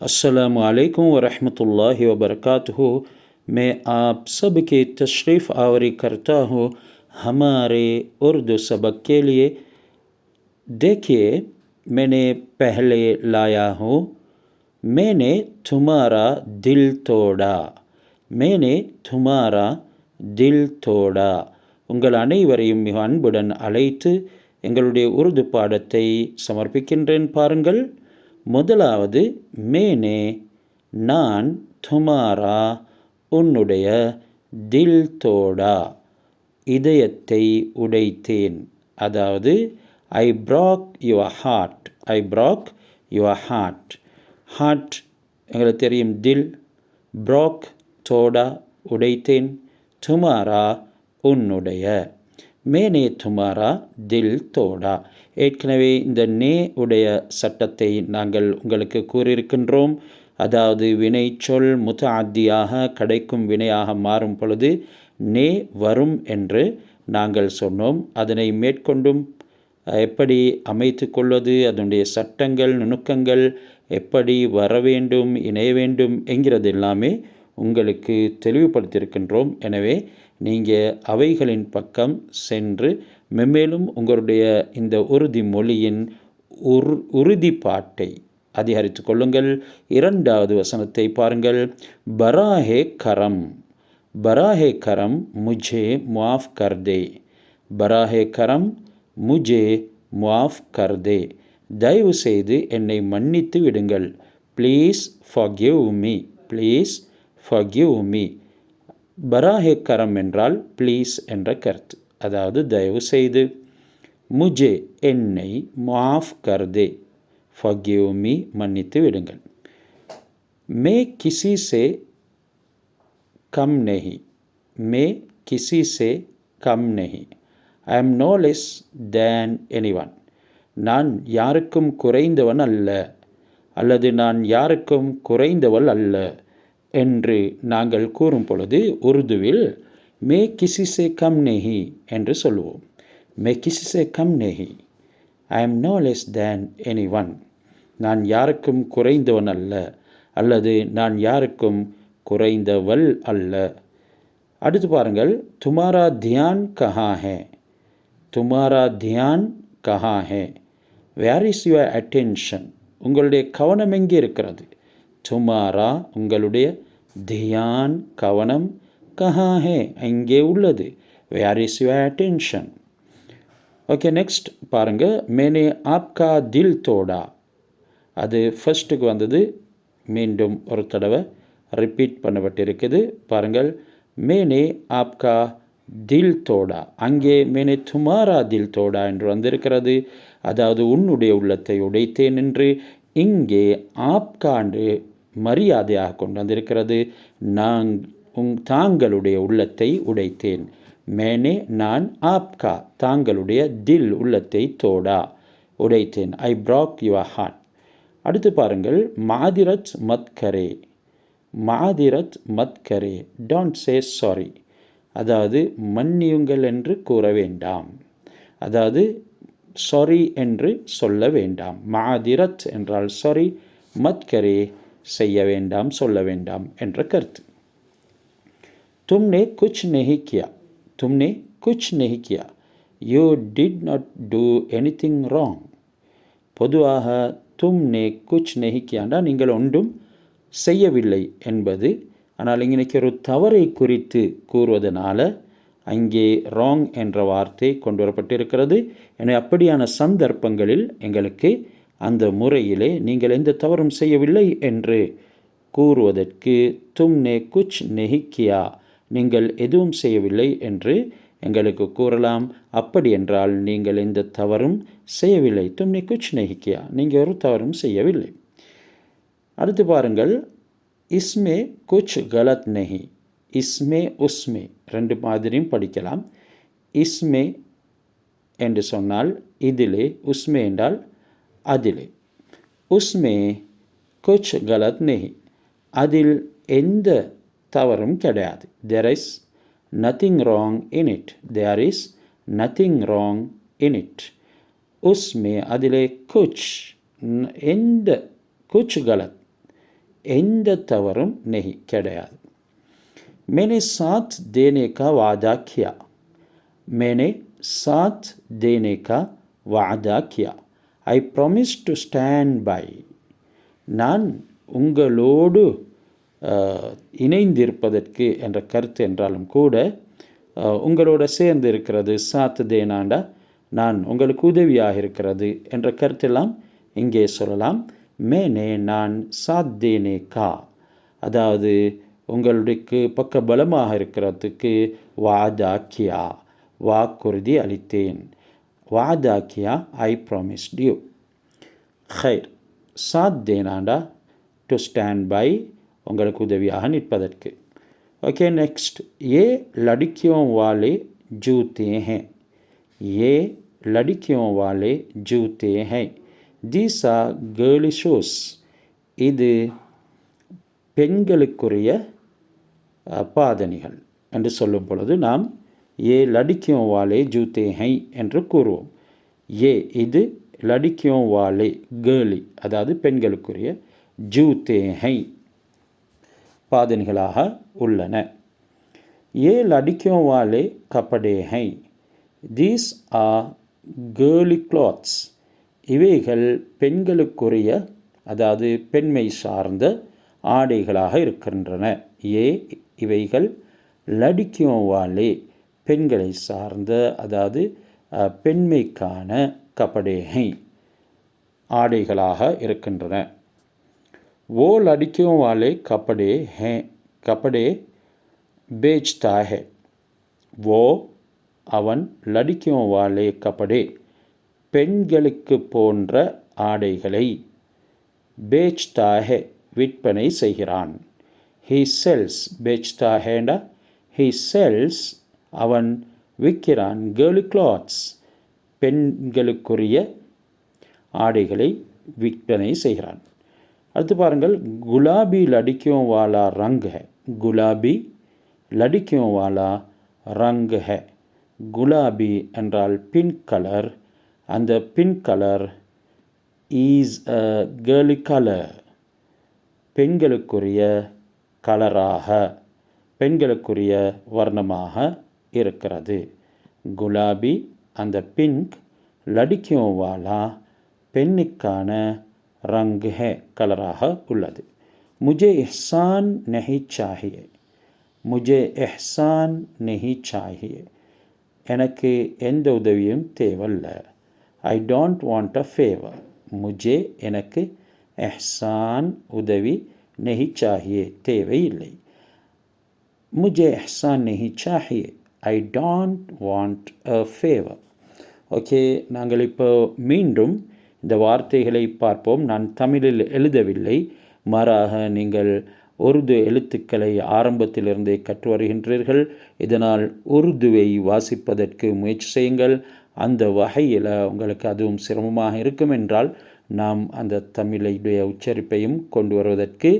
अस्सलामु अलैकुम वरहमतुल्लाहि वबरकातुहू। मैं आप सब की तशरीफ़ आवरी करता हूँ हमारे उर्दू सबक के लिए। देखिए, मैंने पहले लाया हूँ मैंने तुम्हारा दिल तोड़ा। मैंने तुम्हारा दिल तोड़ा. உங்கள் அனைவரையும் மிக அன்புடன் அழைத்து எங்களுடைய உருது பாடத்தை சமர்ப்பிக்கின்றேன். பாருங்கள். முதலாவது மேனே, நான், துமாரா, உன்னுடைய, தில் தோடா, இதயத்தை உடைத்தேன். அதாவது I broke your heart. I broke your heart. Heart எங்களுக்கு தெரியும், தில். ப்ராக், தோடா, உடைத்தேன். துமாரா, உன்னுடைய. மேனே துமாரா தில் தோடா. ஏற்கனவே இந்த நே உடைய சட்டத்தை நாங்கள் உங்களுக்கு கூறியிருக்கின்றோம். அதாவது வினை சொல் முத்தஅத்தியாக கிடைக்கும் வினையாக மாறும் பொழுது நே வரும் என்று நாங்கள் சொன்னோம். அதனை மேற்கொண்டும் எப்படி அமைத்து கொள்வது, அதனுடைய சட்டங்கள் நுணுக்கங்கள் எப்படி வர வேண்டும், இணைய வேண்டும் என்கிறது எல்லாமே உங்களுக்கு தெளிவுபடுத்தியிருக்கின்றோம். எனவே நீங்கள் அவைகளின் பக்கம் சென்று மென்மேலும் உங்களுடைய இந்த உறுதி மொழியின் உறுதிப்பாட்டை அதிகரித்து கொள்ளுங்கள். இரண்டாவது வசனத்தை பாருங்கள். பராஹே கரம். பராஹே கரம் முஜே முஆஃப் கர்தே. பராஹே கரம் முஜே முஆஃப் கர்தே. தயவு செய்து என்னை மன்னித்து விடுங்கள். Please forgive me. Please forgive me. பராஹே கரம் என்றால் ப்ளீஸ் என்ற கருத்து. அதாவது தயவு செய்து. முஜே என்னை, முஆஃப் கர்தே ஃபர்கிவ் மீ மன்னித்து விடுங்கள். மே கிசி சே கம் நஹி. மே கிசி சே கம் நஹி. I am no less than anyone. நான் யாருக்கும் குறைந்தவன் அல்ல, அல்லது நான் யாருக்கும் குறைந்தவள் அல்ல என்று நாங்கள் கூறும் பொழுது உருதுவில் மே கிசி சே கம் நஹி என்று சொல்லுவோம். மே கிசி சே கம் நஹி. I am no less than anyone. நான் யாருக்கும் குறைந்தவன் அல்ல, அல்லது நான் யாருக்கும் குறைந்தவள் அல்ல. அடுத்து பாருங்கள். துமாரா தியான் கஹா ஹே. துமாரா தியான் கஹா ஹே. Where is your attention. உங்களுடைய கவனம் எங்கே இருக்கிறது? துமாரா உங்களுடைய, தியான் கவனம், கஹா ஹே எங்கே உள்ளது? Where is your attention. Okay, next பாருங்கள். மேனே ஆப்கா தில் தோடா. அது ஃபர்ஸ்ட்டுக்கு வந்தது, மீண்டும் ஒரு தடவை ரிப்பீட் பண்ணப்பட்டிருக்குது. பாருங்கள். மேனே ஆப்கா தில் தோடா. அங்கே மேனே துமாரா தில் தோடா என்று வந்திருக்கிறது. அதாவது உன்னுடைய உள்ளத்தை உடைத்தேன் என்று. இங்கே ஆப்காண்டு மரியாதையாக கொண்டு வந்திருக்கிறது. நான் தாங்களுடைய உள்ளத்தை உடைத்தேன். மேனே நான், ஆப்கா தாங்களுடைய, தில் உள்ளத்தை, தோடா உடைத்தேன். ஐ ப்ராக் யுவர் ஹார்ட். அடுத்து பாருங்கள். மாதிரத் மத் கரே. மாதிரத் மத் கரே. Don't say sorry. அதாவது மன்னியுங்கள் என்று கூற வேண்டாம். அதாவது சாரி என்று சொல்ல வேண்டாம். மாதிரத் என்றால் சாரி, மத்கரே செய்ய வேண்டாம், சொல்ல வேண்டாம் என்ற கருத்து. தும்னே குச் நஹி கியா. தும்னே குச் நஹி கியா. You did not do anything wrong. பொதுவாக தும்னே குச் நஹி கியாண்டா நீங்கள் ஒன்றும் செய்யவில்லை என்பது. ஆனால் இன்றைக்கி ஒரு தவறை குறித்து கூறுவதனால அங்கே ராங் என்ற வார்த்தை கொண்டு வரப்பட்டிருக்கிறது. எனவே அப்படியான சந்தர்ப்பங்களில் எங்களுக்கு அந்த முறையிலே நீங்கள் எந்த தவறும் செய்யவில்லை என்று கூறுவதற்கு தும்னே குச் நஹி கியா, நீங்கள் எதுவும் செய்யவில்லை என்று எங்களுக்கு கூறலாம். அப்படி என்றால் நீங்கள் எந்த தவறும் செய்யவில்லை. தும்னே குச் நஹி கியா, நீங்கள் ஒரு தவறும் செய்யவில்லை. அடுத்து பாருங்கள். இஸ்மே குச் கலத் நஹி. இஸ்மே உஸ்மே ரெண்டு மாதிரியும் படிக்கலாம். இஸ்மே என்று சொன்னால் இதிலே, உஸ்மே என்றால் அதிலே. உஸ்மே குச் கலத் நஹி. அதில் எந்த தவறும் கிடையாது. There is nothing wrong in it. There is nothing wrong in it. உஸ்மே அதிலே குச், எந்த, குச் கலத் எந்த தவறும் நெஹி கிடையாது. मैंने साथ देने का वादा किया. मैंने साथ देने का वादा किया. I promised to stand by. நான் உங்களோடு இணைந்திருப்பதற்கு என்ற கருத்து என்றாலும் கூட உங்களோட சேர்ந்து இருக்கிறது சாத் தேனாண்டா நான் உங்களுக்கு உதவியாக இருக்கிறது என்ற கருத்தெல்லாம் இங்கே சொல்லலாம். மேனே நான் சாத் தேனே கா, அதாவது உங்களுக்கு பக்க பலமாக இருக்கிறதுக்கு வாதா கியா, வாக்குறுதி அளித்தேன். வாதா கியா, ஐ ப்ராமிஸ்ட் யூ. खैर, சாத் தேனாண்டா டு ஸ்டாண்ட் பை, உங்களுக்கு உதவியாக நிற்பதற்கு. ओके, नेक्स्ट, ये लड़कियों वाले जूते हैं. ये लड़कियों वाले जूते हैं. These are girly shoes. இது பெண்களுக்குரிய பாதணிகள் என்று சொல்லும் பொழுது நாம் ஏ லடிக்கியோं वाले जूते हैं என்று கூறுவோம். ஏ இது லடிக்கியோं वाले கேர்லி, அதாவது பெண்களுக்குரிய, ஜூத்தே ஹை பாதணிகளாக உள்ளன. ஏ லடிக்கியோं वाले கப்படே ஹை. These are girly clothes. இவைகள் பெண்களுக்குரிய, அதாவது பெண்மை சார்ந்த ஆடைகளாக இருக்கின்றன. ஏ இவைகள் லடிக்கியோं वाले பெண்களை சார்ந்த, அதாவது பெண்மைக்கான கப்படே ஹை ஆடைகளாக இருக்கின்றன. वो लड़कियों वाले कपड़े हैं, कपड़े बेचता है. वो அவன் लड़कियों वाले कपड़े பெண்களுக்கு போன்ற ஆடைகளை बेचता है விற்பனை செய்கிறான். he sells, बेचता हैண்டா he sells, அவன் விற்கிறான். girly clothes, பெண்களுக்குரிய ஆடைகளை விற்பனை செய்கிறான். அடுத்து பாருங்கள், குலாபி லடிக்கியோं वाला रंग है. குலாபி லடிக்கியோं वाला रंग है. குலாபி என்றால் பிங்க் கலர். அந்த pink colour is a girly colour, பெண்களுக்குரிய கலராக, பெண்களுக்குரிய வர்ணமாக இருக்கிறது. குலாபி அந்த பிங்க், லடிக்கியோं वाला பெண்ணுக்கான, रंग है कलराக உள்ளது. मुझे एहसान नहीं चाहिए. मुझे एहसान नहीं चाहिए. எனக்கு எந்த உதவியும் தேவையில்ல. I don't want a favour. முஜே எனக்கு, எஹ்சான் உதவி, நெஹி சாஹியே தேவையில்லை. முஜே எஹ்சான் நெஹி சாஹியே, I don't want a favour. Okay, நாங்கள் இப்போ மீண்டும் இந்த வார்த்தைகளை பார்ப்போம். நான் தமிழில் எழுதவில்லை, மாறாக நீங்கள் உருது எழுத்துக்களை ஆரம்பத்திலிருந்தே கற்று வருகின்றீர்கள். இதனால் உருதுவை வாசிப்பதற்கு முயற்சி செய்யுங்கள். அந்த வகையில் உங்களுக்கு அதுவும் சிரமமாக இருக்கும் என்றால் நாம் அந்த தமிழுடைய உச்சரிப்பையும் கொண்டு வருவதற்கு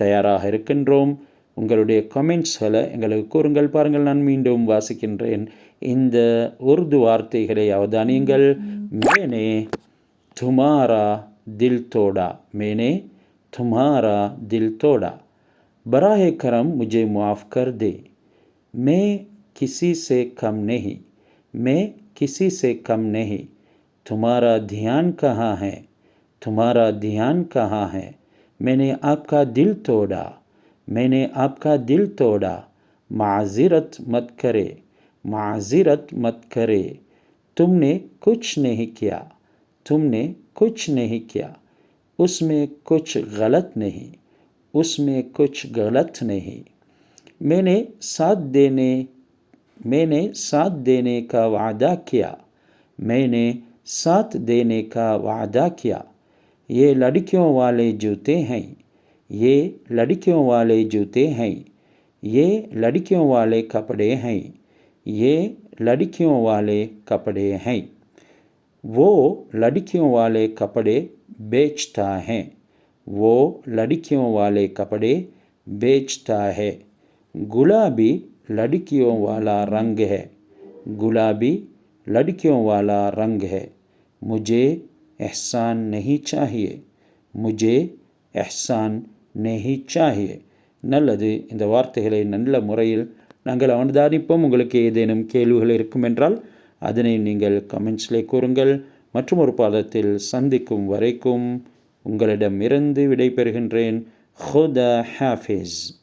தயாராக இருக்கின்றோம். உங்களுடைய கமெண்ட்ஸ்களை எங்களுக்கு கூறுங்கள். பாருங்கள், நான் மீண்டும் வாசிக்கின்றேன். இந்த உருது வார்த்தைகளை அவதானியுங்கள். மேனே तुम्हारा दिल तोड़ा, मैंने तुम्हारा दिल तोड़ा. बराहे करम मुझे माफ़ कर दे. मैं किसी से कम नहीं, मैं किसी से कम नहीं. तुम्हारा ध्यान कहाँ है, तुम्हारा ध्यान कहाँ है. मैंने आपका दिल तोड़ा, मैंने आपका दिल तोड़ा. माज़िरत मत करे, माज़िरत मत करे. तुमने कुछ नहीं किया, तुमने कुछ नहीं किया. उसमें कुछ गलत नहीं, उसमें कुछ गलत नहीं. मैंने साथ देने का वादा किया, मैंने साथ देने का वादा किया. ये लड़कियों वाले जूते हैं, ये लड़कियों वाले जूते हैं. ये लड़कियों वाले कपड़े हैं, ये लड़कियों वाले कपड़े हैं. वो लड़कियों वाले कपड़े बेचता है, वो लड़कियों वाले कपड़े बेचता है. गुलाबी लड़कियों वाला रंग है, गुलाबी लड़कियों वाला रंग है. मुझे एहसान नहीं चाहिए, मुझे एहसान நெஹி சாஹியே. நல்லது. இந்த வார்த்தைகளை நல்ல முறையில் நாங்கள் அவதானிப்போம். உங்களுக்கு ஏதேனும் கேள்விகள் இருக்குமென்றால் அதனை நீங்கள் கமெண்ட்ஸில் கூறுங்கள். மற்றும் ஒரு பாதத்தில் சந்திக்கும் வரைக்கும் உங்களிடமிருந்து விடைபெறுகின்றேன். ஹுதா ஹாஃபிஸ்.